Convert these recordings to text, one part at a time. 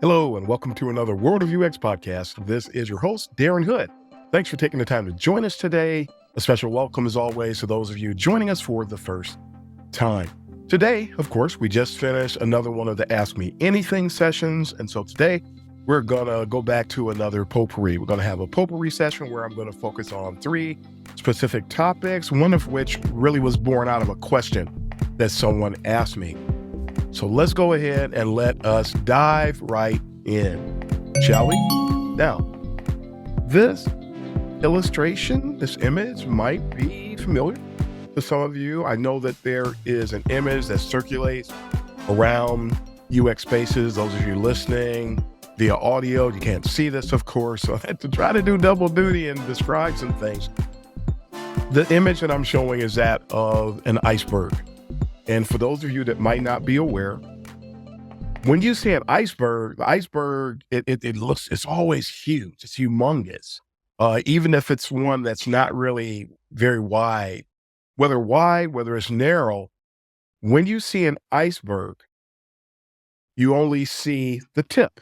Hello, and welcome to another World of UX podcast. This is your host, Darren Hood. Thanks for taking the time to join us today. A special welcome, as always, to those of you joining us for the first time. Today, of course, we just finished another one of the Ask Me Anything sessions. And so today, we're going to go back to another potpourri. We're going to have a potpourri session where I'm going to focus on 3 specific topics, one of which really was born out of a question that someone asked me. So let's go ahead and let us dive right in, shall we? Now, this illustration, this image might be familiar to some of you. I know that there is an image that circulates around UX spaces. Those of you listening via audio, you can't see this, of course, so I had to try to do double duty and describe some things. The image that I'm showing is that of an iceberg. And for those of you that might not be aware, when you see an iceberg, the iceberg, it's always huge. It's humongous. Even if it's one that's not really very wide, whether it's narrow, when you see an iceberg, you only see the tip.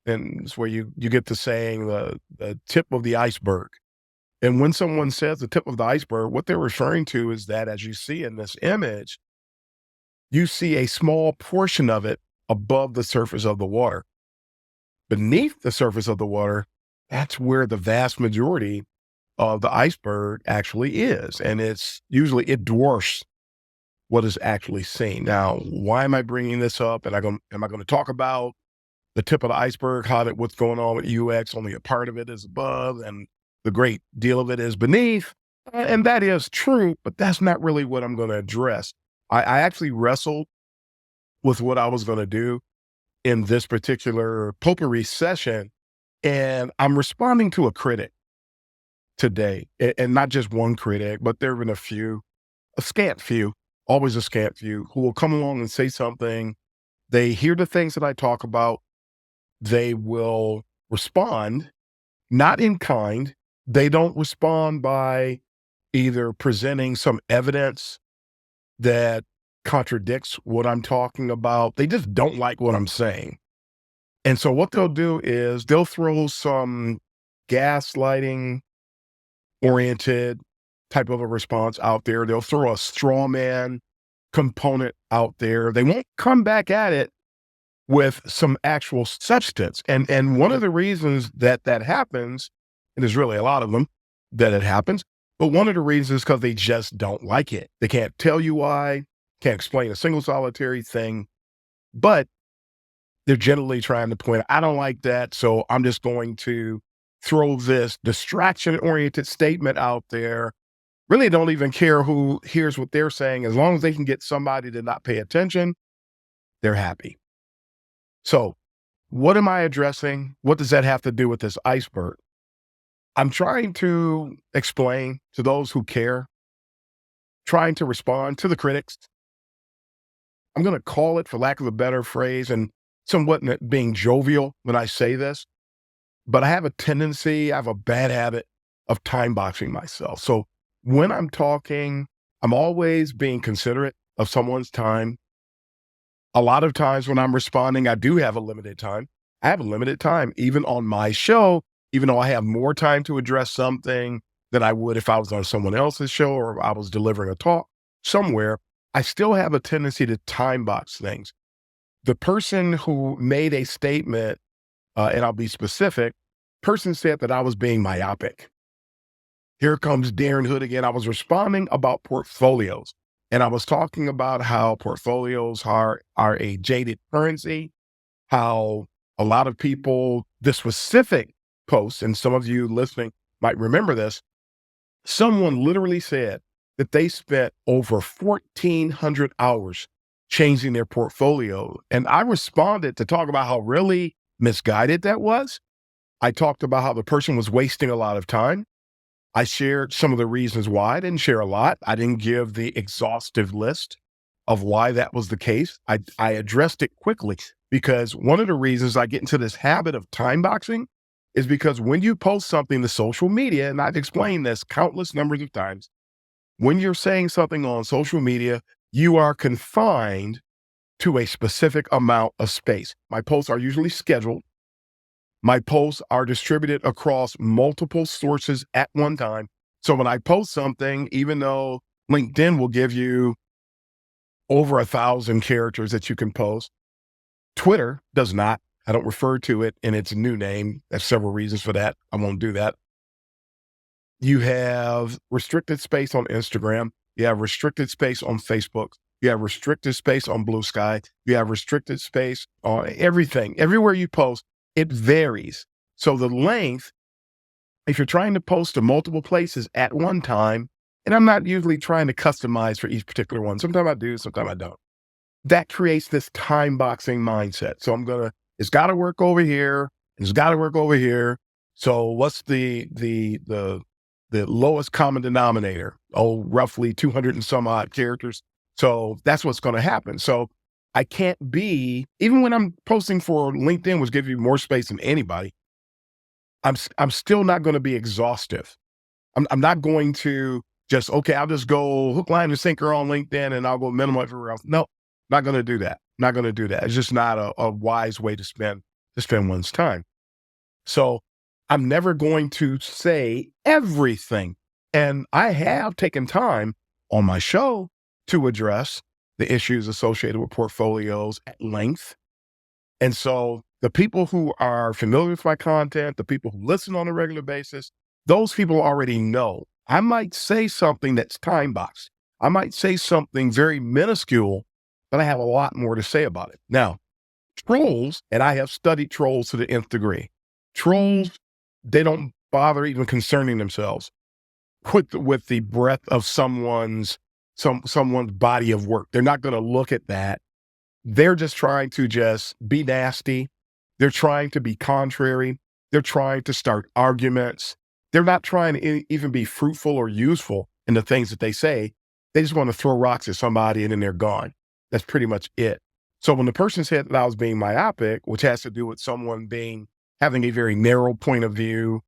And it's where you get the saying, the tip of the iceberg. And when someone says the tip of the iceberg, what they're referring to is that, as you see in this image, you see a small portion of it above the surface of the water. Beneath the surface of the water, that's where the vast majority of the iceberg actually is. And it dwarfs what is actually seen. Now, why am I bringing this up? And am I going to talk about the tip of the iceberg, what's going on with UX? Only a part of it is above and the great deal of it is beneath. And that is true, but that's not really what I'm going to address. I actually wrestled with what I was going to do in this particular potpourri session, and I'm responding to a critic today, and not just one critic, but there have been a scant few, always a scant few, who will come along and say something. They hear the things that I talk about. They will respond, not in kind. They don't respond by either presenting some evidence that contradicts what I'm talking about. They just don't like what I'm saying. And so what they'll do is they'll throw some gaslighting oriented type of a response out there. They'll throw a straw man component out there. They won't come back at it with some actual substance. And one of the reasons that happens, and there's really a lot of them that it happens, but one of the reasons is because they just don't like it. They can't tell you why, can't explain a single solitary thing, but they're generally trying to point out, I don't like that, so I'm just going to throw this distraction-oriented statement out there. Really don't even care who hears what they're saying. As long as they can get somebody to not pay attention, they're happy. So what am I addressing? What does that have to do with this iceberg? I'm trying to explain to those who care, trying to respond to the critics. I'm going to call it, for lack of a better phrase, and somewhat being jovial when I say this, but I have a bad habit of timeboxing myself. So when I'm talking, I'm always being considerate of someone's time. A lot of times when I'm responding, I do have a limited time. I have a limited time, even on my show. Even though I have more time to address something than I would if I was on someone else's show or I was delivering a talk somewhere, I still have a tendency to time box things. The person who made a statement, and I'll be specific, person said that I was being myopic. Here comes Darren Hood again. I was responding about portfolios, and I was talking about how portfolios are a jaded currency, how a lot of people, the specific posts, and some of you listening might remember this, someone literally said that they spent over 1,400 hours changing their portfolio. And I responded to talk about how really misguided that was. I talked about how the person was wasting a lot of time. I shared some of the reasons why. I didn't share a lot. I didn't give the exhaustive list of why that was the case. I addressed it quickly because one of the reasons I get into this habit of time boxing is because when you post something to social media, and I've explained this countless numbers of times, when you're saying something on social media, you are confined to a specific amount of space. My posts are usually scheduled. My posts are distributed across multiple sources at one time. So when I post something, even though LinkedIn will give you over 1,000 characters that you can post, Twitter does not. I don't refer to it in its new name. There's several reasons for that. I won't do that. You have restricted space on Instagram. You have restricted space on Facebook. You have restricted space on Blue Sky. You have restricted space on everything. Everywhere you post, it varies. So the length, if you're trying to post to multiple places at one time, and I'm not usually trying to customize for each particular one. Sometimes I do, sometimes I don't. That creates this time boxing mindset. So it's got to work over here. It's got to work over here. So what's the lowest common denominator? Oh, roughly 200 and some odd characters. So that's what's going to happen. So I can't be, even when I'm posting for LinkedIn, which gives you more space than anybody, I'm still not going to be exhaustive. I'm not going to just, okay, I'll just go hook, line, and sinker on LinkedIn and I'll go minimal everywhere else. No, not going to do that. Not going to do that. It's just not a wise way to spend one's time. So I'm never going to say everything. And I have taken time on my show to address the issues associated with portfolios at length. And so the people who are familiar with my content, the people who listen on a regular basis, those people already know. I might say something that's time boxed. I might say something very minuscule, but I have a lot more to say about it. Now, trolls, and I have studied trolls to the nth degree. Trolls, they don't bother even concerning themselves with the breadth of someone's body of work. They're not going to look at that. They're just trying to just be nasty. They're trying to be contrary. They're trying to start arguments. They're not trying to even be fruitful or useful in the things that they say. They just want to throw rocks at somebody and then they're gone. That's pretty much it. So when the person said that I was being myopic, which has to do with someone having a very narrow point of view,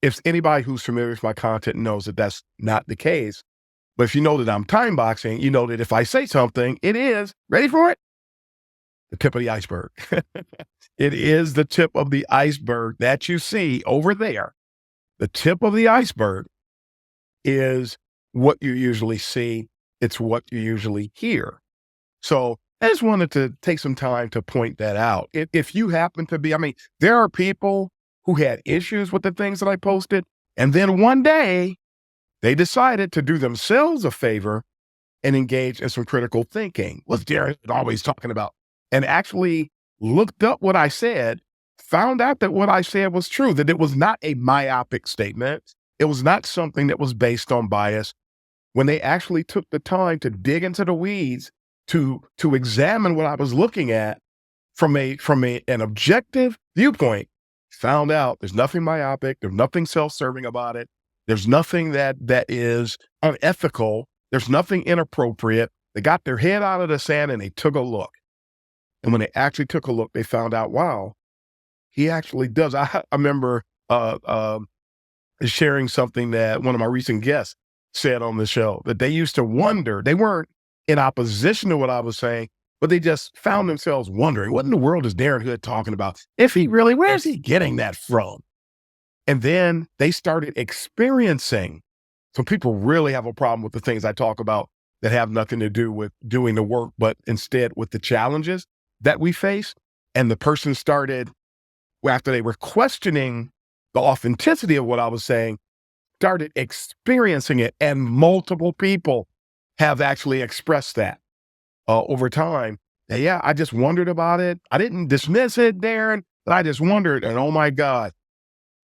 if anybody who's familiar with my content knows that that's not the case. But if you know that I'm time boxing, you know that if I say something, it is, ready for it? The tip of the iceberg. It is the tip of the iceberg that you see over there. The tip of the iceberg is what you usually see. It's what you usually hear. So I just wanted to take some time to point that out. If you happen to be, there are people who had issues with the things that I posted, and then one day they decided to do themselves a favor and engage in some critical thinking. What's Darren always talking about? And actually looked up what I said, found out that what I said was true, that it was not a myopic statement. It was not something that was based on bias. When they actually took the time to dig into the weeds, to examine what I was looking at from an objective viewpoint, found out there's nothing myopic, there's nothing self-serving about it. There's nothing that is unethical. There's nothing inappropriate. They got their head out of the sand and they took a look. And when they actually took a look, they found out, wow, he actually does. I remember sharing something that one of my recent guests said on the show, that they used to wonder, they weren't in opposition to what I was saying, but they just found themselves wondering, what in the world is Darren Hood talking about? Where's he getting that from? And then they started experiencing. So people really have a problem with the things I talk about that have nothing to do with doing the work, but instead with the challenges that we face. And the person started, after they were questioning the authenticity of what I was saying, started experiencing it. And multiple people have actually expressed that over time. And yeah, I just wondered about it. I didn't dismiss it, Darren, but I just wondered. And oh my God,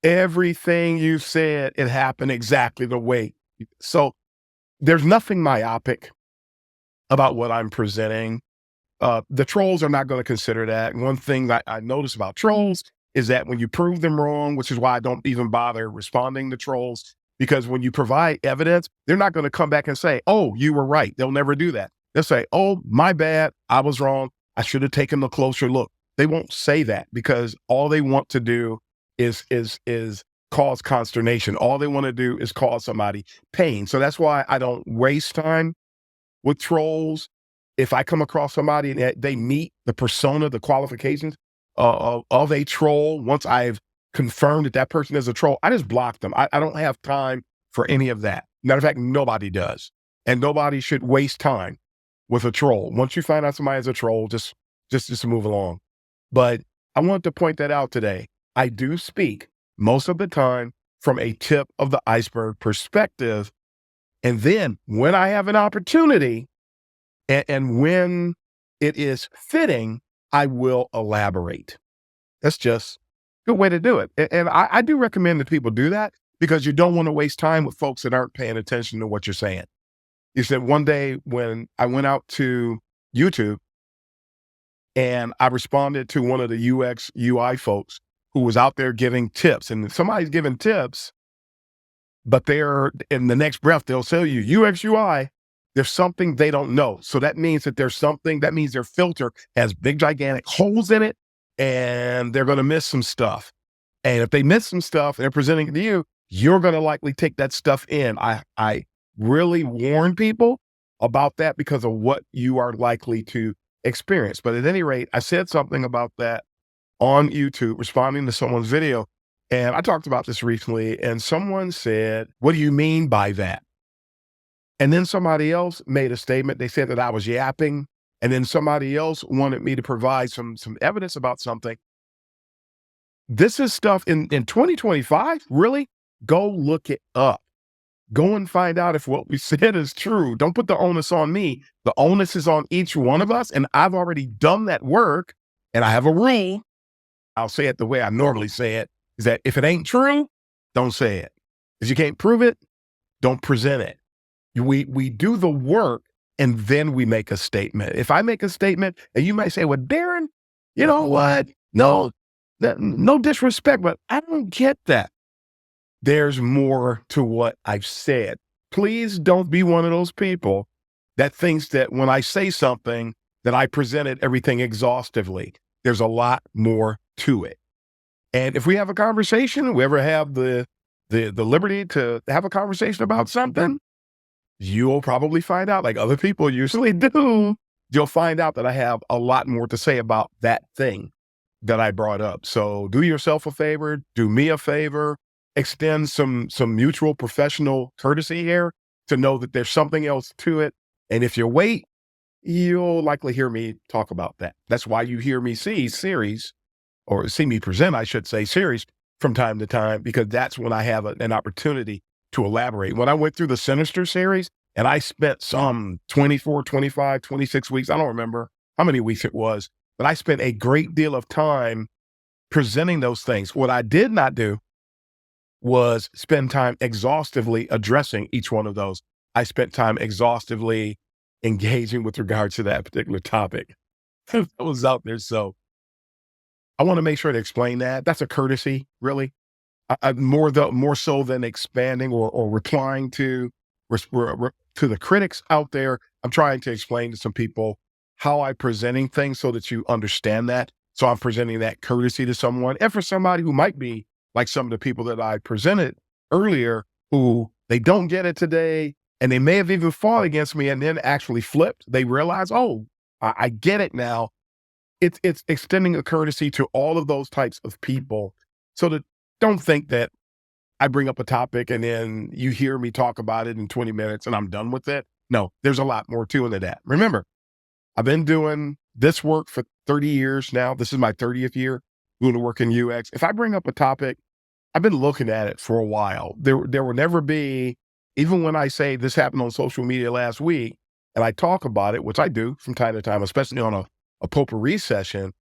everything you said, it happened exactly the way. So there's nothing myopic about what I'm presenting. The trolls are not going to consider that. One thing that I notice about trolls is that when you prove them wrong, which is why I don't even bother responding to trolls, because when you provide evidence, they're not going to come back and say, oh, you were right. They'll never do that. They'll say, oh, my bad. I was wrong. I should have taken a closer look. They won't say that because all they want to do is cause consternation. All they want to do is cause somebody pain. So that's why I don't waste time with trolls. If I come across somebody and they meet the persona, the qualifications of a troll, once I've confirmed that that person is a troll, I just block them. I don't have time for any of that. Matter of fact, nobody does. And nobody should waste time with a troll. Once you find out somebody is a troll, just move along. But I want to point that out today. I do speak most of the time from a tip of the iceberg perspective. And then when I have an opportunity and when it is fitting, I will elaborate. That's just a good way to do it. And I do recommend that people do that because you don't want to waste time with folks that aren't paying attention to what you're saying. You said one day when I went out to YouTube and I responded to one of the UX UI folks who was out there giving tips, and somebody's giving tips, but they're in the next breath, they'll tell you UX UI, there's something they don't know. So that means that there's something, that means their filter has big, gigantic holes in it, and they're going to miss some stuff. And if they miss some stuff and they're presenting it to you, you're going to likely take that stuff in. I really warn people about that because of what you are likely to experience. But at any rate, I said something about that on YouTube, responding to someone's video. And I talked about this recently, and someone said, "What do you mean by that?" And then somebody else made a statement. They said that I was yapping. And then somebody else wanted me to provide some evidence about something. This is stuff in 2025, really? Go look it up. Go and find out if what we said is true. Don't put the onus on me. The onus is on each one of us. And I've already done that work. And I have a rule. I'll say it the way I normally say it, is that if it ain't true, don't say it. If you can't prove it, don't present it. We do the work and then we make a statement. If I make a statement and you might say, "Well, Darren, you know what? No disrespect, but I don't get that." There's more to what I've said. Please don't be one of those people that thinks that when I say something that I presented everything exhaustively. There's a lot more to it. And if we have a conversation, we ever have the liberty to have a conversation about something, you'll probably find out, like other people usually do, you'll find out that I have a lot more to say about that thing that I brought up. So do yourself a favor, do me a favor, extend some mutual professional courtesy here to know that there's something else to it. And if you wait, you'll likely hear me talk about that. That's why you hear me see me present, I should say, series from time to time, because that's when I have an opportunity to elaborate. When I went through the Sinister series and I spent some 24, 25, 26 weeks, I don't remember how many weeks it was, but I spent a great deal of time presenting those things. What I did not do was spend time exhaustively addressing each one of those. I spent time exhaustively engaging with regards to that particular topic that was out there. So I want to make sure to explain that. That's a courtesy, really. More so than expanding or replying to the critics out there. I'm trying to explain to some people how I'm presenting things so that you understand that. So I'm presenting that courtesy to someone. And for somebody who might be like some of the people that I presented earlier, who they don't get it today, and they may have even fought against me and then actually flipped. They realize, oh, I get it now. It's extending a courtesy to all of those types of people, so that don't think that I bring up a topic and then you hear me talk about it in 20 minutes and I'm done with it. No, there's a lot more to it than that. Remember, I've been doing this work for 30 years now. This is my 30th year doing the work in UX. If I bring up a topic, I've been looking at it for a while. There will never be, even when I say this happened on social media last week and I talk about it, which I do from time to time, especially on a potpourri session,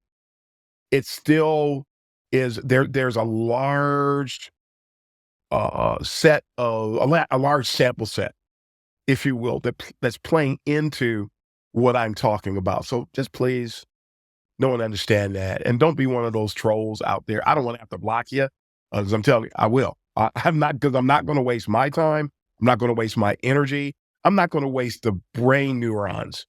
it still is there. There's a large a large sample set, if you will, that's playing into what I'm talking about. So just please know and understand that. And don't be one of those trolls out there. I don't want to have to block you, because I'm telling you, I will. I'm not going to waste my time. I'm not going to waste my energy. I'm not going to waste the brain neurons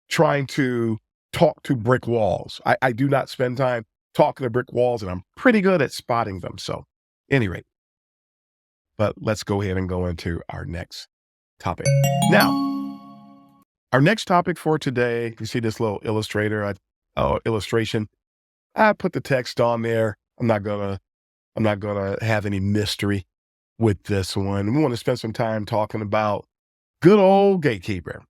trying to talk to brick walls. I do not spend time talking to brick walls, and I'm pretty good at spotting them. So, anyway, but let's go ahead and go into our next topic. Now, our next topic for today, you see this little illustration. I put the text on there. I'm not gonna have any mystery with this one. We want to spend some time talking about good old gatekeeper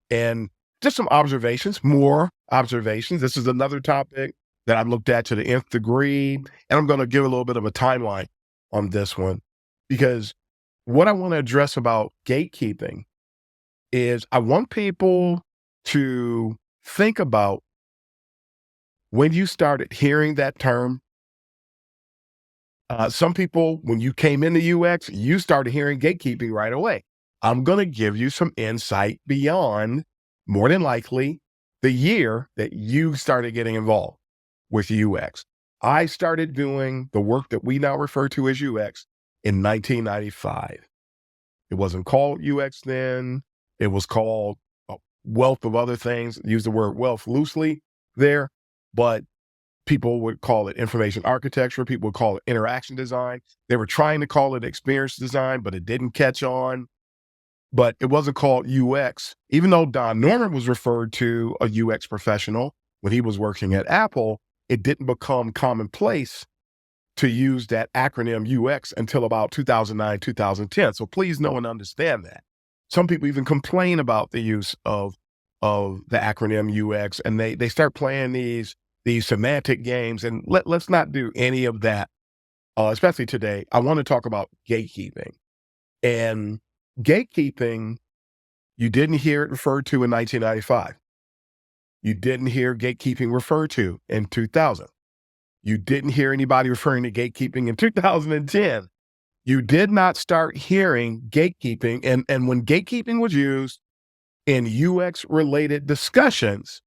and just some observations, more observations. This is another topic that I've looked at to the nth degree, and I'm going to give a little bit of a timeline on this one, because what I want to address about gatekeeping is I want people to think about when you started hearing that term. Some people, when you came into UX, you started hearing gatekeeping right away. I'm going to give you some insight beyond, more than likely, the year that you started getting involved with UX. I started doing the work that we now refer to as UX in 1995. It wasn't called UX then. It was called a wealth of other things. Use the word wealth loosely there, but people would call it information architecture. People would call it interaction design. They were trying to call it experience design, but it didn't catch on. But it wasn't called UX, even though Don Norman was referred to a UX professional when he was working at Apple. It didn't become commonplace to use that acronym UX until about 2009, 2010. So please know and understand that. Some people even complain about the use of the acronym UX, and they start playing these semantic games, and let's not do any of that, especially today. I want to talk about gatekeeping. And gatekeeping, you didn't hear it referred to in 1995. You didn't hear gatekeeping referred to in 2000. You didn't hear anybody referring to gatekeeping in 2010. You did not start hearing gatekeeping. And when gatekeeping was used in UX-related discussions,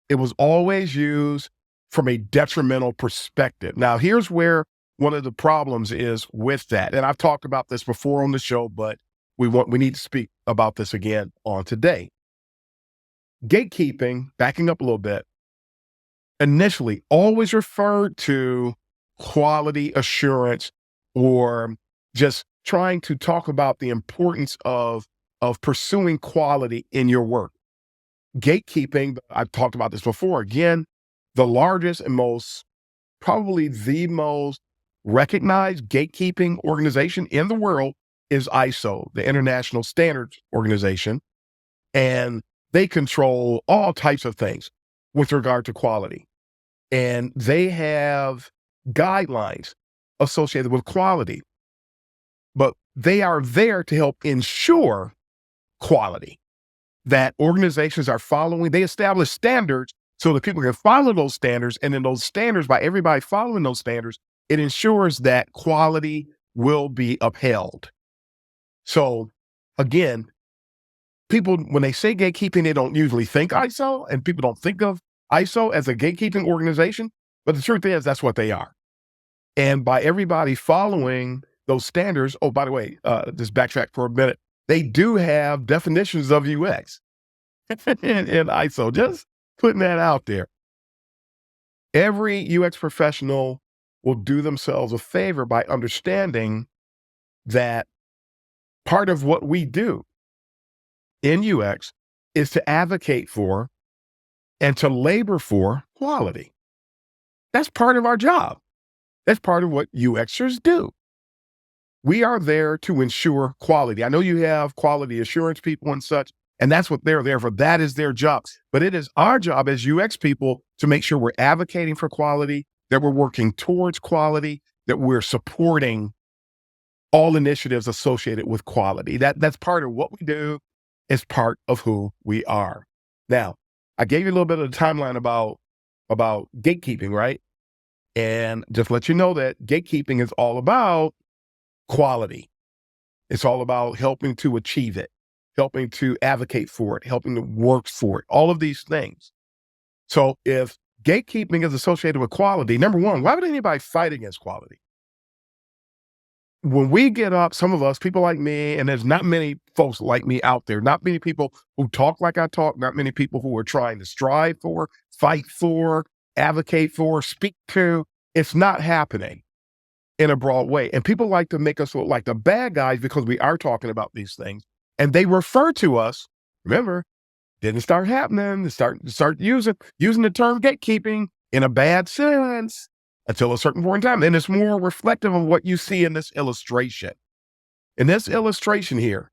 it was always used from a detrimental perspective. Now, here's where one of the problems is with that. And I've talked about this before on the show, but we need to speak about this again on today. Gatekeeping, backing up a little bit, initially always referred to quality assurance, or just trying to talk about the importance of pursuing quality in your work. Gatekeeping, I've talked about this before, again, the largest and probably the most recognized gatekeeping organization in the world is ISO, the International Standards Organization, and they control all types of things with regard to quality. And they have guidelines associated with quality, but they are there to help ensure quality, that organizations are following. They establish standards so that people can follow those standards. And then those standards, by everybody following those standards, it ensures that quality will be upheld. So again, people, when they say gatekeeping, they don't usually think ISO, and people don't think of ISO as a gatekeeping organization, but the truth is that's what they are. And by everybody following those standards, oh, by the way, just backtrack for a minute, they do have definitions of UX in ISO, just putting that out there. Every UX professional will do themselves a favor by understanding that part of what we do in UX is to advocate for and to labor for quality. That's part of our job. That's part of what UXers do. We are there to ensure quality. I know you have quality assurance people and such, and that's what they're there for. That is their job. But it is our job as UX people to make sure we're advocating for quality, that we're working towards quality, that we're supporting all initiatives associated with quality. That's part of what we do. It's part of who we are. Now, I gave you a little bit of the timeline about gatekeeping, right? And just let you know that gatekeeping is all about quality. It's all about helping to achieve it, helping to advocate for it, helping to work for it, all of these things. So if gatekeeping is associated with quality, number one, why would anybody fight against quality? When we get up, some of us, people like me, and there's not many folks like me out there, not many people who talk like I talk, not many people who are trying to strive for, fight for, advocate for, speak to. It's not happening in a broad way. And people like to make us look like the bad guys because we are talking about these things. And they refer to us, remember, didn't start happening, they start using the term gatekeeping in a bad sense until a certain point in time. And it's more reflective of what you see in this illustration. In this illustration here,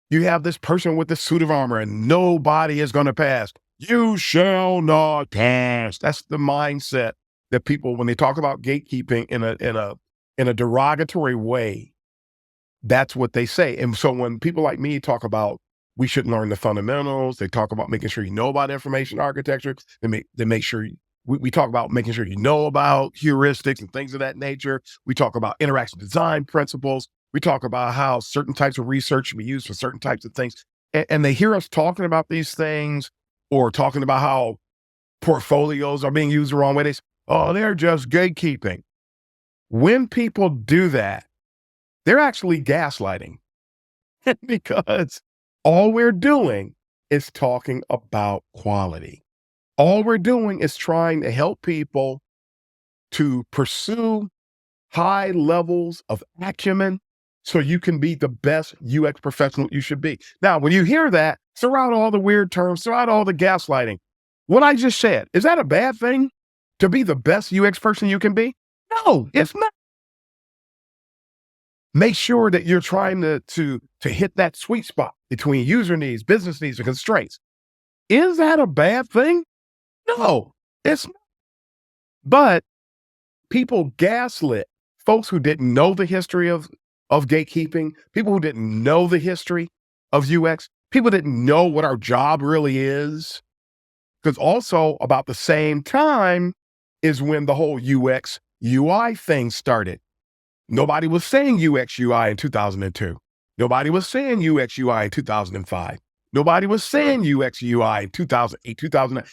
you have this person with the suit of armor and nobody is going to pass. You shall not pass. That's the mindset that people, when they talk about gatekeeping in a derogatory way, that's what they say. And so when people like me talk about we should learn the fundamentals, they talk about making sure you know about information architecture. They make sure we talk about making sure you know about heuristics and things of that nature. We talk about interaction design principles. We talk about how certain types of research should be used for certain types of things. And they hear us talking about these things or talking about how portfolios are being used the wrong way. They say, oh, they're just gatekeeping. When people do that, they're actually gaslighting because all we're doing is talking about quality. All we're doing is trying to help people to pursue high levels of acumen so you can be the best UX professional you should be. Now, when you hear that, throw out all the weird terms, throw out all the gaslighting. What I just said, is that a bad thing to be the best UX person you can be? No, it's not. Make sure that you're trying to hit that sweet spot between user needs, business needs, and constraints. Is that a bad thing? No, it's not. But people gaslit folks who didn't know the history of gatekeeping, people who didn't know the history of UX, people didn't know what our job really is. Because also about the same time is when the whole UX UI thing started. Nobody was saying UX UI in 2002. Nobody was saying UX UI in 2005. Nobody was saying UX UI in 2008, 2009.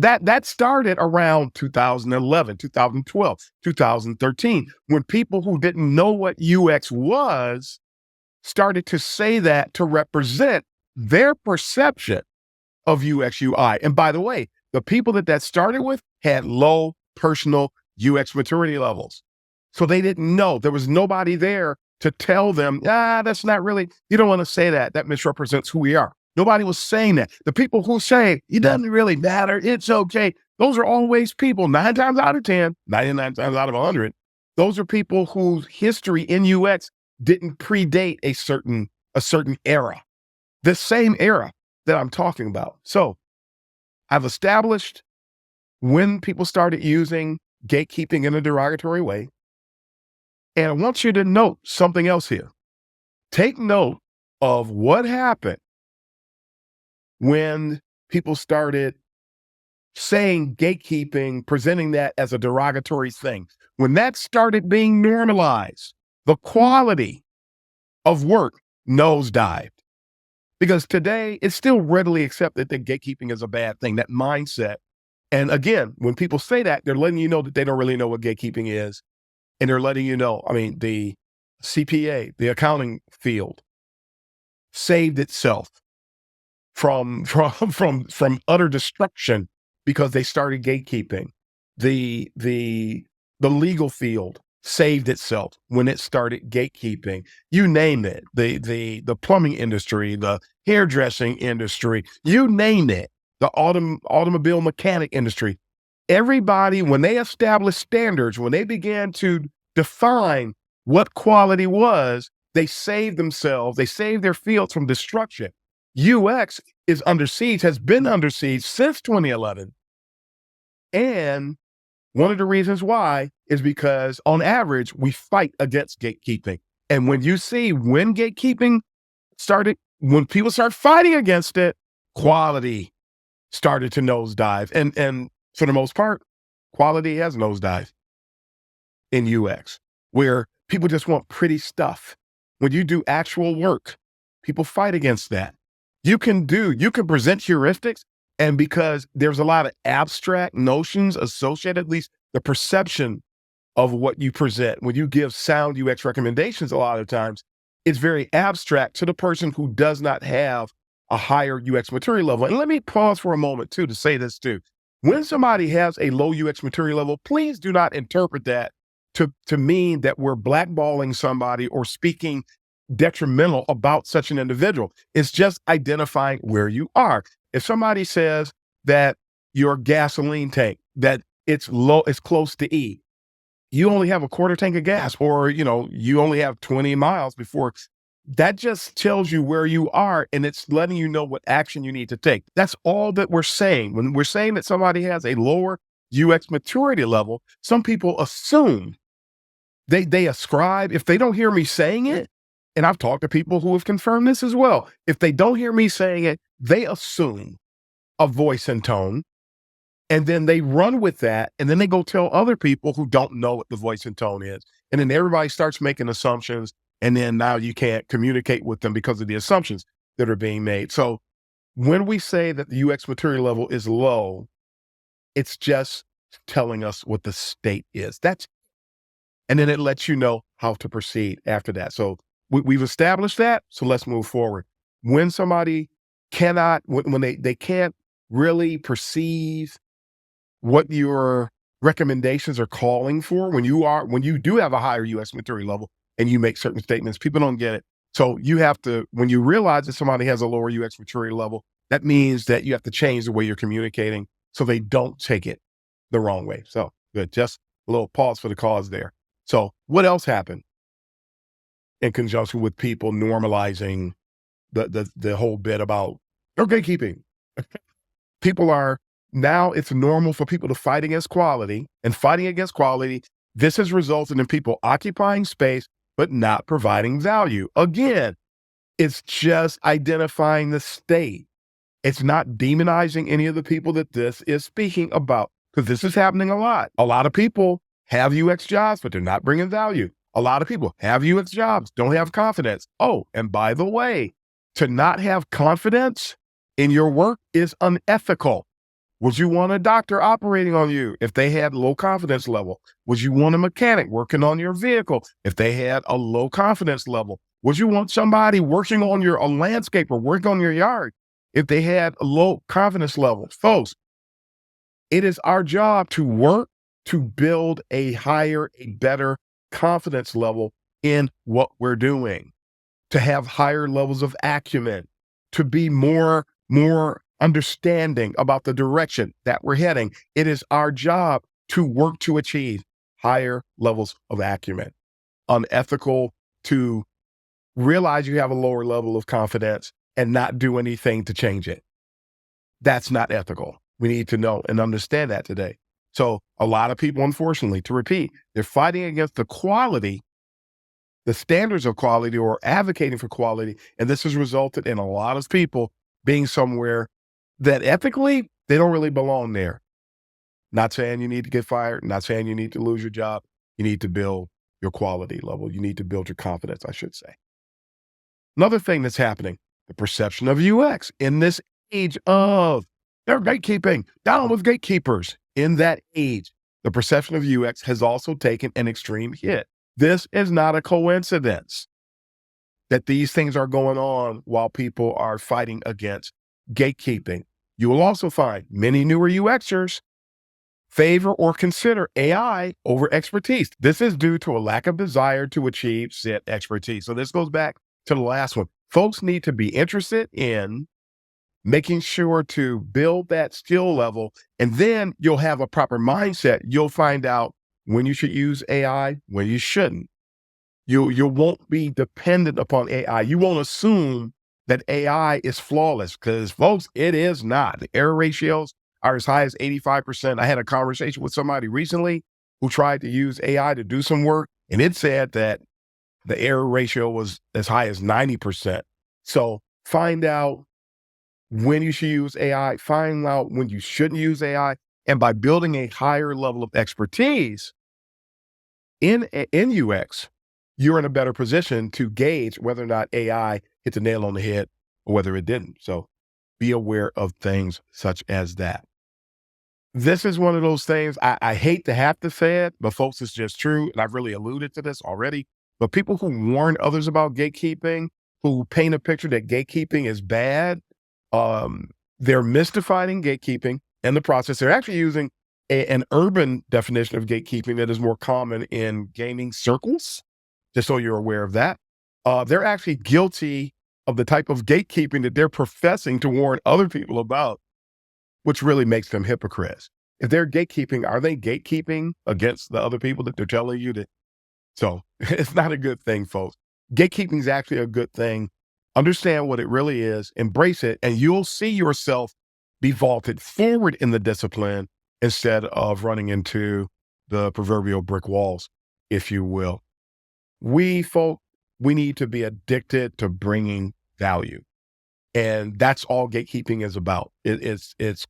That started around 2011, 2012, 2013, when people who didn't know what UX was started to say that to represent their perception of UX UI. And by the way, the people that started with had low personal UX maturity levels. So they didn't know. There was nobody there to tell them, that's not really, you don't want to say that. That misrepresents who we are. Nobody was saying that. The people who say, it doesn't really matter, it's okay, those are always people, 9 times out of 10, 99 times out of 100, those are people whose history in UX didn't predate a certain era. The same era that I'm talking about. So I've established when people started using gatekeeping in a derogatory way. And I want you to note something else here. Take note of what happened when people started saying gatekeeping, presenting that as a derogatory thing. When that started being normalized, the quality of work nosedived. Because today, it's still readily accepted that gatekeeping is a bad thing, that mindset. And again, when people say that, they're letting you know that they don't really know what gatekeeping is. And they're letting you know, the CPA, the accounting field, saved itself from utter destruction because they started gatekeeping. The legal field saved itself when it started gatekeeping. You name it. The plumbing industry, the hairdressing industry, you name it. The automobile mechanic industry. Everybody, when they established standards, when they began to define what quality was, they saved themselves, they saved their fields from destruction. UX is under siege, has been under siege since 2011. And one of the reasons why is because on average, we fight against gatekeeping. And when you see when gatekeeping started, when people start fighting against it, quality started to nosedive. And for the most part, quality has nosedived in UX, where people just want pretty stuff. When you do actual work, people fight against that. You can present heuristics, and because there's a lot of abstract notions associated, at least the perception of what you present, when you give sound UX recommendations, a lot of times, it's very abstract to the person who does not have a higher UX maturity level. And let me pause for a moment too to say this too. When somebody has a low UX maturity level, please do not interpret that to mean that we're blackballing somebody or speaking detrimental about such an individual. It's just identifying where you are. If somebody says that your gasoline tank, that it's low, it's close to E, you only have a quarter tank of gas, or you only have 20 miles before, that just tells you where you are, and it's letting you know what action you need to take. That's all that we're saying. When we're saying that somebody has a lower UX maturity level, some people assume, they ascribe, if they don't hear me saying it, and I've talked to people who have confirmed this as well, if they don't hear me saying it, they assume a voice and tone, and then they run with that, and then they go tell other people who don't know what the voice and tone is. And then everybody starts making assumptions, and then now you can't communicate with them because of the assumptions that are being made. So when we say that the UX maturity level is low, it's just telling us what the state is. And then it lets you know how to proceed after that. So we've established that, so let's move forward. When somebody cannot, when they can't really perceive what your recommendations are calling for, when you do have a higher UX maturity level and you make certain statements, people don't get it. So you have to, when you realize that somebody has a lower UX maturity level, that means that you have to change the way you're communicating so they don't take it the wrong way. So good, just a little pause for the cause there. So what else happened in conjunction with people normalizing the whole bit about gatekeeping? People are, now it's normal for people to fight against quality, and fighting against quality, this has resulted in people occupying space, but not providing value. Again, it's just identifying the state. It's not demonizing any of the people that this is speaking about, because this is happening a lot. A lot of people have UX jobs, but they're not bringing value. A lot of people have UX jobs, don't have confidence. Oh, and by the way, to not have confidence in your work is unethical. Would you want a doctor operating on you if they had low confidence level? Would you want a mechanic working on your vehicle if they had a low confidence level? Would you want somebody working on a landscaper working on your yard if they had a low confidence level? Folks, it is our job to work to build a higher, a better confidence level in what we're doing, to have higher levels of acumen, to be more understanding about the direction that we're heading. It is our job to work to achieve higher levels of acumen. Unethical to realize you have a lower level of confidence and not do anything to change it. That's not ethical. We need to know and understand that today. So a lot of people, unfortunately, to repeat, they're fighting against the quality, the standards of quality, or advocating for quality. And this has resulted in a lot of people being somewhere that ethically, they don't really belong there. Not saying you need to get fired, not saying you need to lose your job. You need to build your quality level. You need to build your confidence, I should say. Another thing that's happening, the perception of UX in this age of they're gatekeeping, down with gatekeepers. In that age, the perception of UX has also taken an extreme hit. This is not a coincidence that these things are going on while people are fighting against gatekeeping. You will also find many newer UXers favor or consider AI over expertise. This is due to a lack of desire to achieve said expertise. So this goes back to the last one. Folks need to be interested in making sure to build that skill level, and then you'll have a proper mindset. You'll find out when you should use AI, when you shouldn't. You won't be dependent upon AI. You won't assume that AI is flawless, because folks, it is not. The error ratios are as high as 85%. I had a conversation with somebody recently who tried to use AI to do some work, and it said that the error ratio was as high as 90%. So find out when you should use AI, find out when you shouldn't use AI. And by building a higher level of expertise in UX, you're in a better position to gauge whether or not AI hit the nail on the head or whether it didn't. So be aware of things such as that. This is one of those things, I hate to have to say it, but folks, it's just true. And I've really alluded to this already. But people who warn others about gatekeeping, who paint a picture that gatekeeping is bad, they're mystifying gatekeeping and the process. They're actually using an urban definition of gatekeeping that is more common in gaming circles, just so you're aware of that. They're actually guilty of the type of gatekeeping that they're professing to warn other people about, which really makes them hypocrites. If they're gatekeeping, are they gatekeeping against the other people that they're telling you that? So it's not a good thing, folks. Gatekeeping is actually a good thing. Understand what it really is, embrace it, and you'll see yourself be vaulted forward in the discipline instead of running into the proverbial brick walls, if you will. We need to be addicted to bringing value. And that's all gatekeeping is about. It's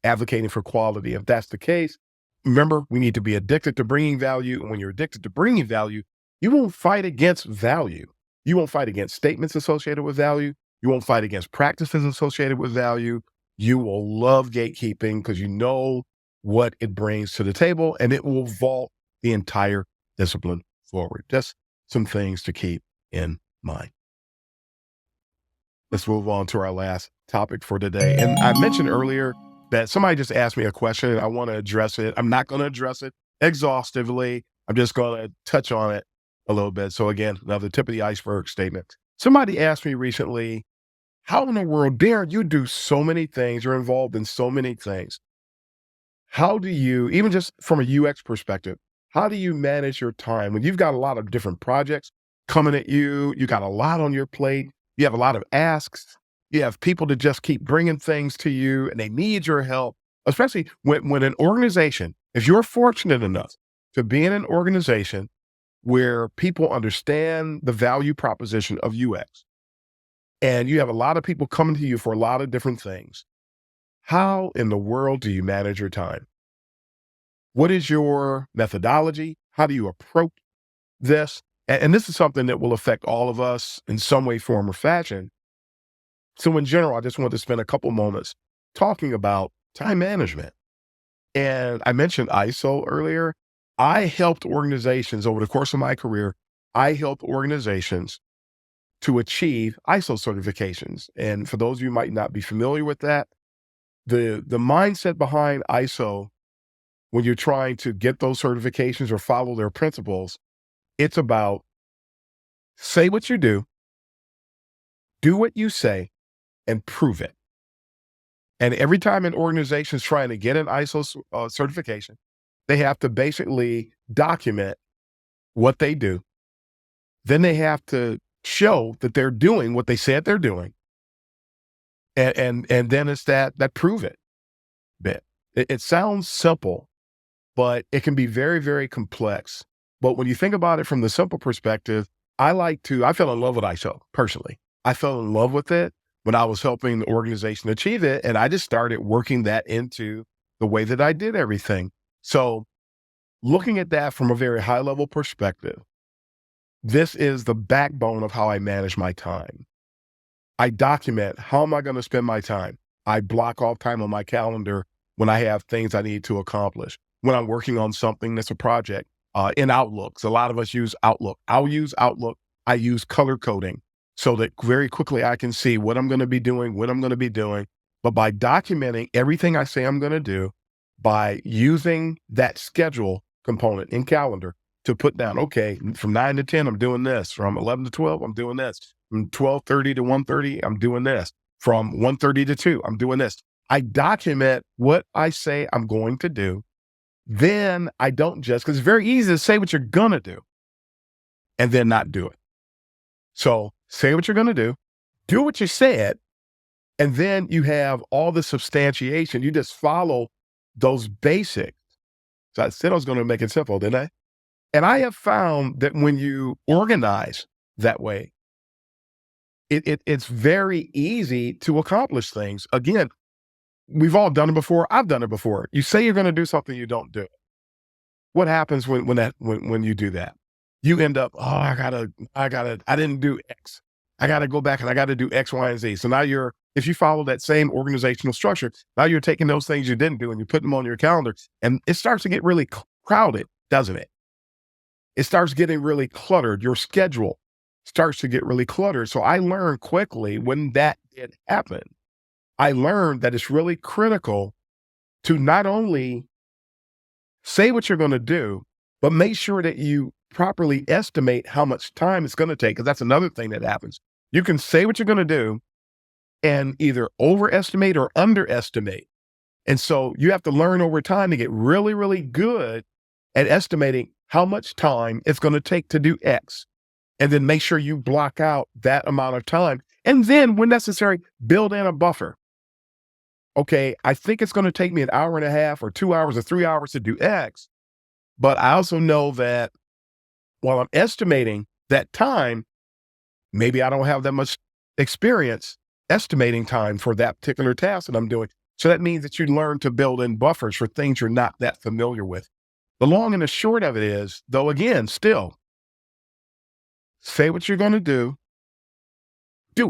advocating for quality. If that's the case, remember, we need to be addicted to bringing value. And when you're addicted to bringing value, you won't fight against value. You won't fight against statements associated with value. You won't fight against practices associated with value. You will love gatekeeping because you know what it brings to the table, and it will vault the entire discipline forward. Just some things to keep in mind. Let's move on to our last topic for today. And I mentioned earlier that somebody just asked me a question and I want to address it. I'm not going to address it exhaustively. I'm just going to touch on it a little bit. So again, another tip of the iceberg statement. Somebody asked me recently, how in the world, Darren, you do so many things, you're involved in so many things. How do you, even just from a UX perspective, how do you manage your time when you've got a lot of different projects coming at you, you got a lot on your plate, you have a lot of asks, you have people that just keep bringing things to you and they need your help, especially when an organization, if you're fortunate enough to be in an organization where people understand the value proposition of UX, and you have a lot of people coming to you for a lot of different things, how in the world do you manage your time? What is your methodology? How do you approach this? And this is something that will affect all of us in some way, form, or fashion. So in general, I just want to spend a couple moments talking about time management. And I mentioned ISO earlier. I helped organizations over the course of my career, I helped organizations to achieve ISO certifications. And for those of you who might not be familiar with that, the mindset behind ISO, when you're trying to get those certifications or follow their principles, it's about say what you do what you say, and prove it. And every time an organization is trying to get an ISO certification, they have to basically document what they do. Then they have to show that they're doing what they said they're doing. And then it's that prove it bit. It sounds simple, but it can be very, very complex. But when you think about it from the simple perspective, I fell in love with ISO personally. I fell in love with it when I was helping the organization achieve it. And I just started working that into the way that I did everything. So looking at that from a very high level perspective, this is the backbone of how I manage my time. I document how am I going to spend my time. I block off time on my calendar when I have things I need to accomplish. When I'm working on something that's a project in Outlook. So a lot of us use Outlook. I'll use Outlook. I use color coding so that very quickly I can see what I'm going to be doing, when I'm going to be doing. But by documenting everything I say I'm going to do, by using that schedule component in calendar to put down, okay, from 9 to 10, I'm doing this. From 11 to 12, I'm doing this. From 12:30 to 1:30, I'm doing this. From 1:30 to 2, I'm doing this. I document what I say I'm going to do. Then I don't just, because it's very easy to say what you're going to do and then not do it. So say what you're going to do what you said, and then you have all the substantiation. You just follow those basics. So I said I was going to make it simple, didn't I? And I have found that when you organize that way, it's very easy to accomplish things. Again, we've all done it before. I've done it before. You say you're going to do something, you don't do it. What happens when you do that? You end up, I didn't do X. I got to go back and I got to do X, Y, and Z. So now if you follow that same organizational structure, now you're taking those things you didn't do and you put them on your calendar, and it starts to get really crowded, doesn't it? It starts getting really cluttered. Your schedule starts to get really cluttered. So I learned quickly when that did happen, I learned that it's really critical to not only say what you're going to do, but make sure that you properly estimate how much time it's going to take. Because that's another thing that happens. You can say what you're going to do and either overestimate or underestimate. And so you have to learn over time to get really, really good at estimating how much time it's going to take to do X. And then make sure you block out that amount of time. And then when necessary, build in a buffer. Okay, I think it's going to take me an hour and a half or 2 hours or 3 hours to do X. But I also know that while I'm estimating that time, maybe I don't have that much experience estimating time for that particular task that I'm doing. So that means that you learn to build in buffers for things you're not that familiar with. The long and the short of it is, though, again, still, say what you're going to do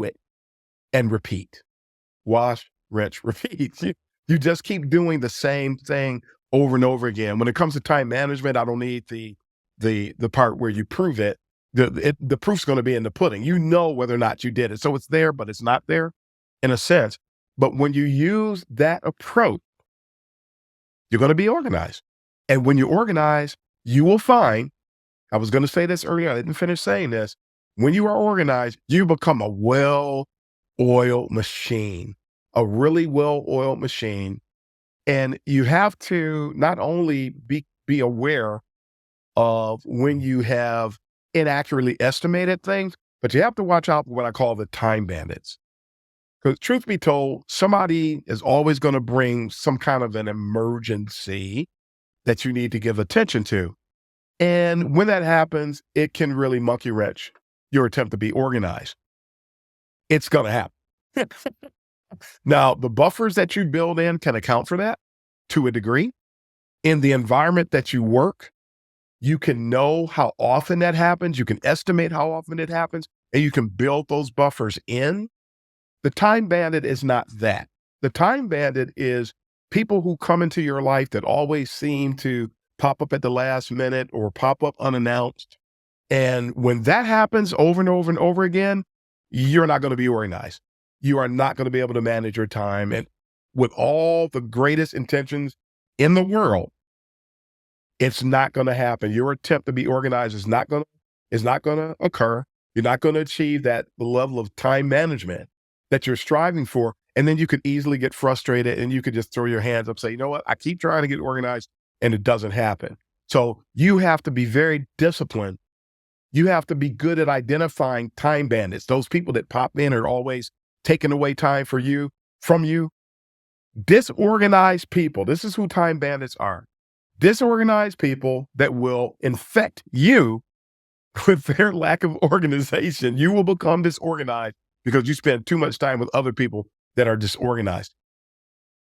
it, and repeat. Wash, rinse, repeat. You just keep doing the same thing over and over again. When it comes to time management, I don't need the part where you prove it. The proof's going to be in the pudding. You know whether or not you did it. So it's there, but it's not there in a sense. But when you use that approach, you're going to be organized. And when you organize, you will find, I was going to say this earlier, I didn't finish saying this. When you are organized, you become a well-oiled machine, a really well-oiled machine. And you have to not only be aware of when you have inaccurately estimated things, but you have to watch out for what I call the time bandits. Because truth be told, somebody is always going to bring some kind of an emergency that you need to give attention to. And when that happens, it can really monkey wrench your attempt to be organized. It's going to happen. Now, the buffers that you build in can account for that to a degree. In the environment that you work, you can know how often that happens. You can estimate how often it happens, and you can build those buffers in. The time bandit is not that. The time bandit is people who come into your life that always seem to pop up at the last minute or pop up unannounced. And when that happens over and over and over again, you're not going to be organized. You are not going to be able to manage your time. And with all the greatest intentions in the world, it's not going to happen. Your attempt to be organized is not going to occur. You're not going to achieve that level of time management that you're striving for. And then you could easily get frustrated and you could just throw your hands up, say, you know what, I keep trying to get organized and it doesn't happen. So you have to be very disciplined. You have to be good at identifying time bandits. Those people that pop in are always taking away time from you. Disorganized people. This is who time bandits are. Disorganized people that will infect you with their lack of organization. You will become disorganized because you spend too much time with other people that are disorganized.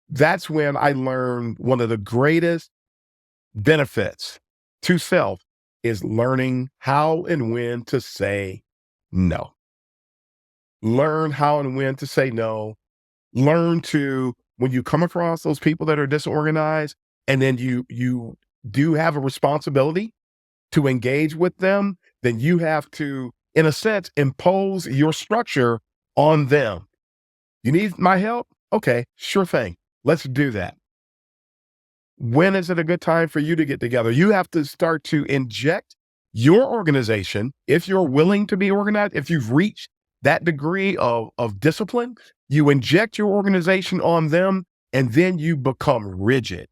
That's when I learned one of the greatest benefits to self is learning how and when to say no. Learn how and when to say no. Learn to, when you come across those people that are disorganized, and then you do have a responsibility to engage with them, then you have to, in a sense, impose your structure on them. You need my help? Okay, sure thing. Let's do that. When is it a good time for you to get together? You have to start to inject your organization. If you're willing to be organized, if you've reached that degree of discipline, you inject your organization on them, and then you become rigid.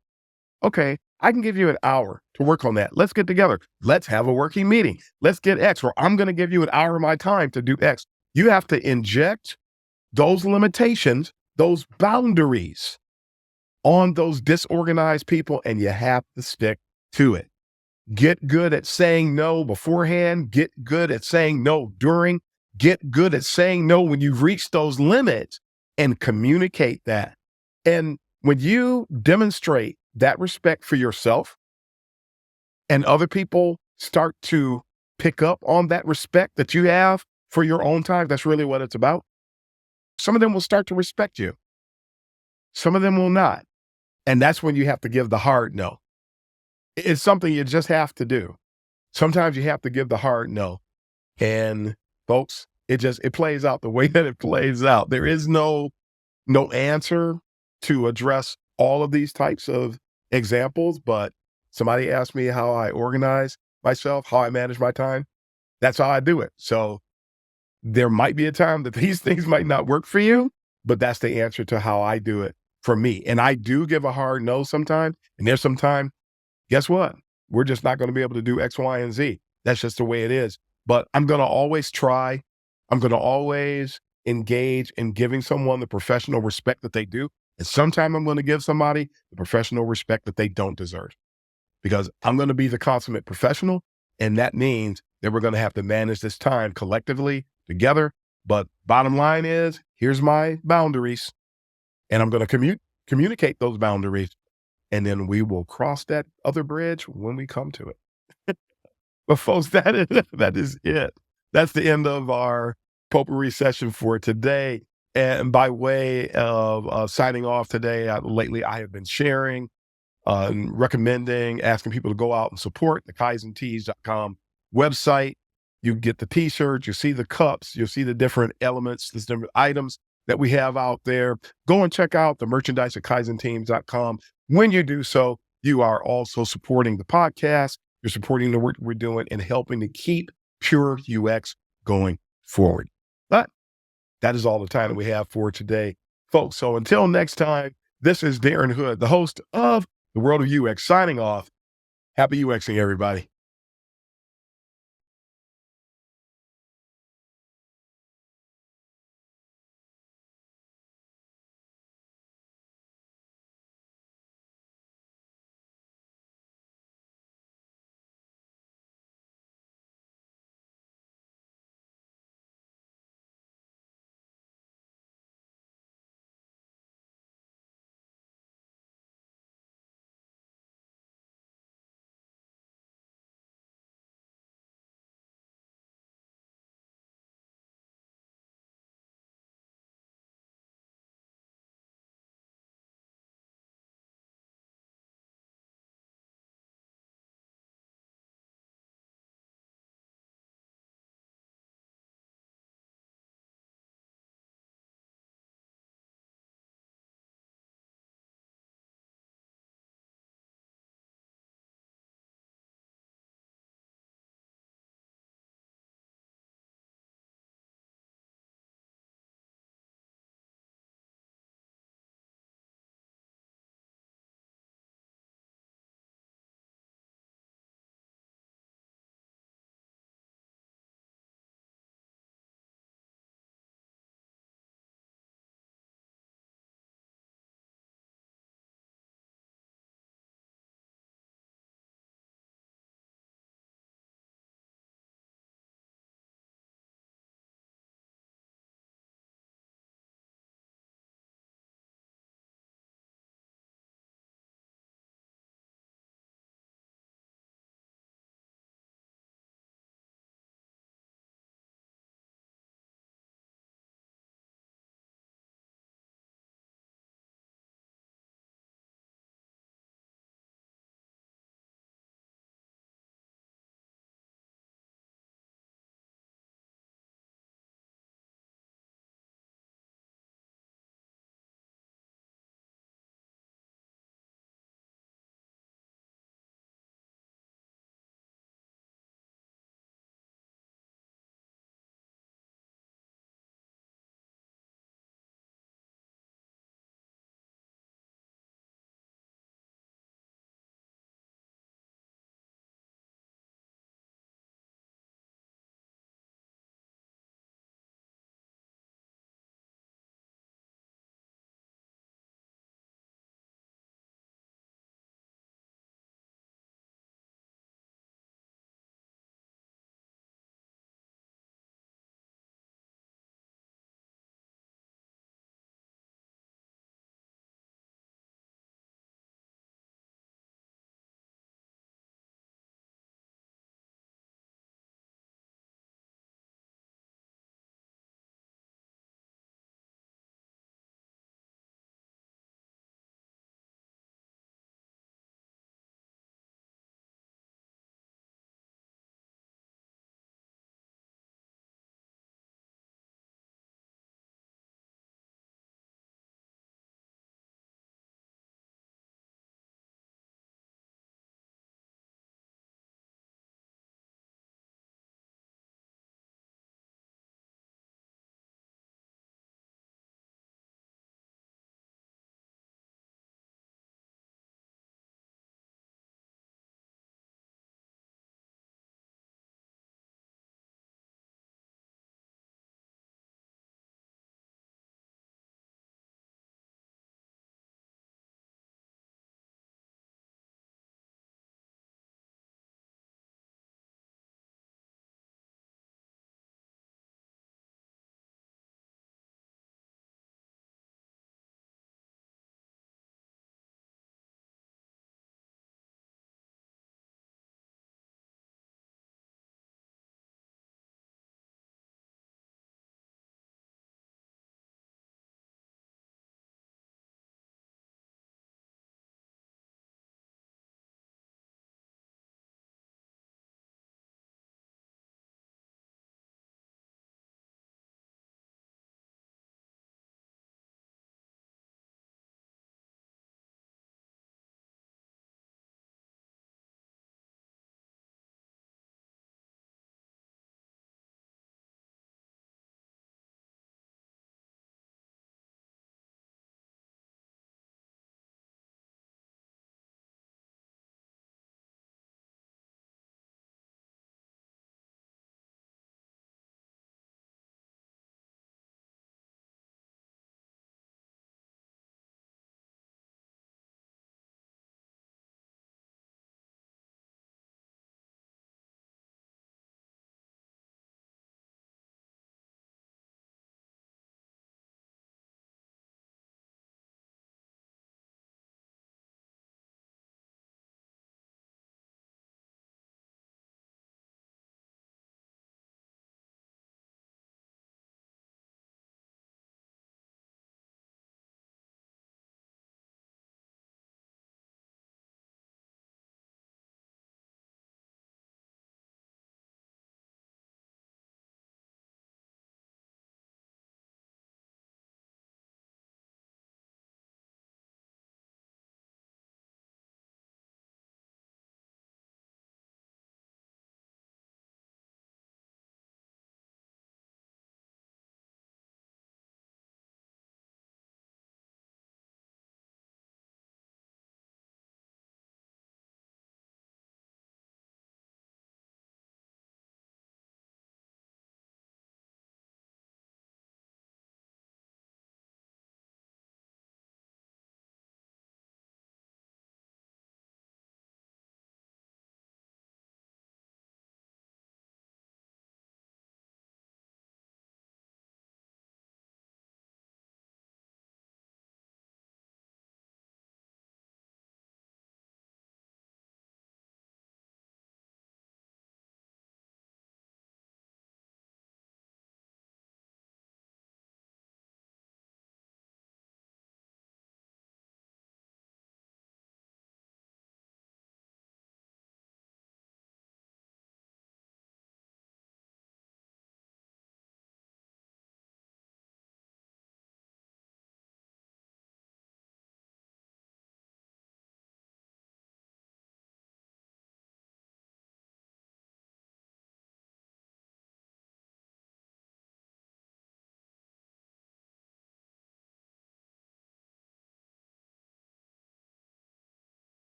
Okay, I can give you an hour to work on that. Let's get together. Let's have a working meeting. Let's get X, or I'm going to give you an hour of my time to do X. You have to inject those limitations, those boundaries on those disorganized people, and you have to stick to it. Get good at saying no beforehand. Get good at saying no during. Get good at saying no when you've reached those limits, and communicate that. And when you demonstrate that respect for yourself and other people start to pick up on that respect that you have for your own time, that's really what it's about. Some of them will start to respect you. Some of them will not. And that's when you have to give the hard no. It's something you just have to do. Sometimes you have to give the hard no. And folks, it plays out the way that it plays out. There is no answer to address all of these types of examples, but somebody asked me how I organize myself, how I manage my time. That's how I do it. So there might be a time that these things might not work for you, but that's the answer to how I do it for me. And I do give a hard no sometimes. And there's some time, guess what? We're just not going to be able to do X, Y, and Z. That's just the way it is. But I'm going to always try. I'm going to always engage in giving someone the professional respect that they do. And sometimes I'm going to give somebody the professional respect that they don't deserve because I'm going to be the consummate professional. And that means that we're going to have to manage this time collectively together. But bottom line is, here's my boundaries, and I'm going to communicate those boundaries. And then we will cross that other bridge when we come to it. But folks, that is it. That's the end of our potpourri session for today. And by way of signing off today, lately I have been sharing and recommending, asking people to go out and support the kaizentees.com website. You get the t-shirts, you see the cups, you'll see the different elements, the different items that we have out there. Go and check out the merchandise at kaizenteams.com. When you do so, you are also supporting the podcast. You're supporting the work we're doing and helping to keep pure UX going forward. But that is all the time that we have for today, folks. So until next time, this is Darren Hood, the host of The World of UX, signing off. Happy UXing, everybody.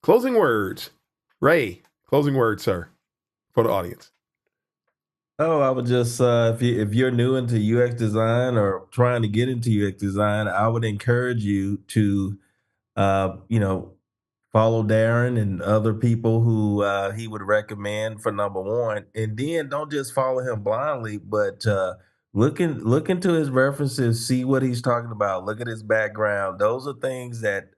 Closing words. Ray, closing words, sir, for the audience. Oh, I would just if you're new into UX design or trying to get into UX design, I would encourage you to you know, follow Darren and other people who he would recommend for number one, and then don't just follow him blindly, but look into his references, see what he's talking about, look at his background. Those are things that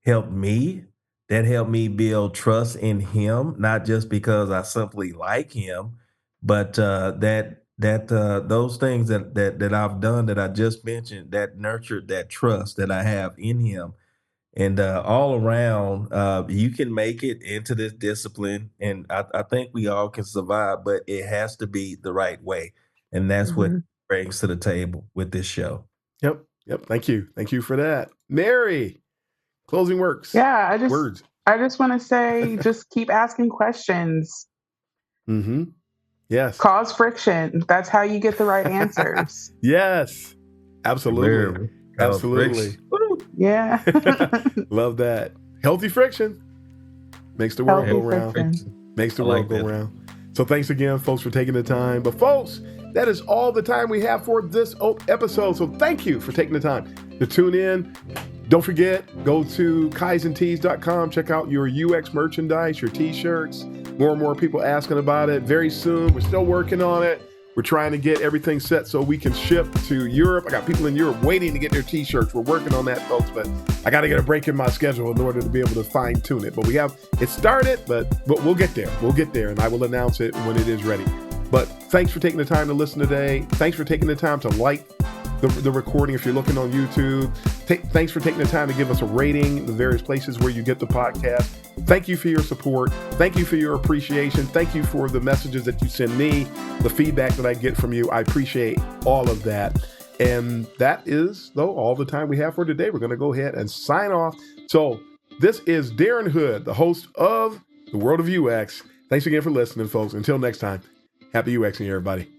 helped me. That helped me build trust in him, not just because I simply like him, but those things that I've done that I just mentioned that nurtured that trust that I have in him and all around, you can make it into this discipline, and I think we all can survive, but it has to be the right way, and that's what hmm brings to the table with this show. Yep. Yep. Thank you. Thank you for that. Mary, closing Yeah, words. I just want to say, just keep asking questions. Mm-hmm. Yes. Cause friction. That's how you get the right answers. Yes. Absolutely. Very Absolutely. friction. Woo! Yeah. Love that. Healthy friction makes the world go Healthy round. friction. Makes the I world like go that. round. So thanks again, folks, for taking the time. But folks, that is all the time we have for this episode. So thank you for taking the time to tune in. Don't forget, go to kaizentees.com. Check out your UX merchandise, your t-shirts. More and more people asking about it. Very soon, we're still working on it. We're trying to get everything set so we can ship to Europe. I got people in Europe waiting to get their t-shirts. We're working on that, folks, but I got to get a break in my schedule in order to be able to fine tune it. But we have it started, but we'll get there. We'll get there, and I will announce it when it is ready. But thanks for taking the time to listen today. Thanks for taking the time to like the recording if you're looking on YouTube. Thanks for taking the time to give us a rating in the various places where you get the podcast. Thank you for your support. Thank you for your appreciation. Thank you for the messages that you send me, the feedback that I get from you. I appreciate all of that. And that is, though, all the time we have for today. We're going to go ahead and sign off. So this is Darren Hood, the host of The World of UX. Thanks again for listening, folks. Until next time, happy UXing, everybody.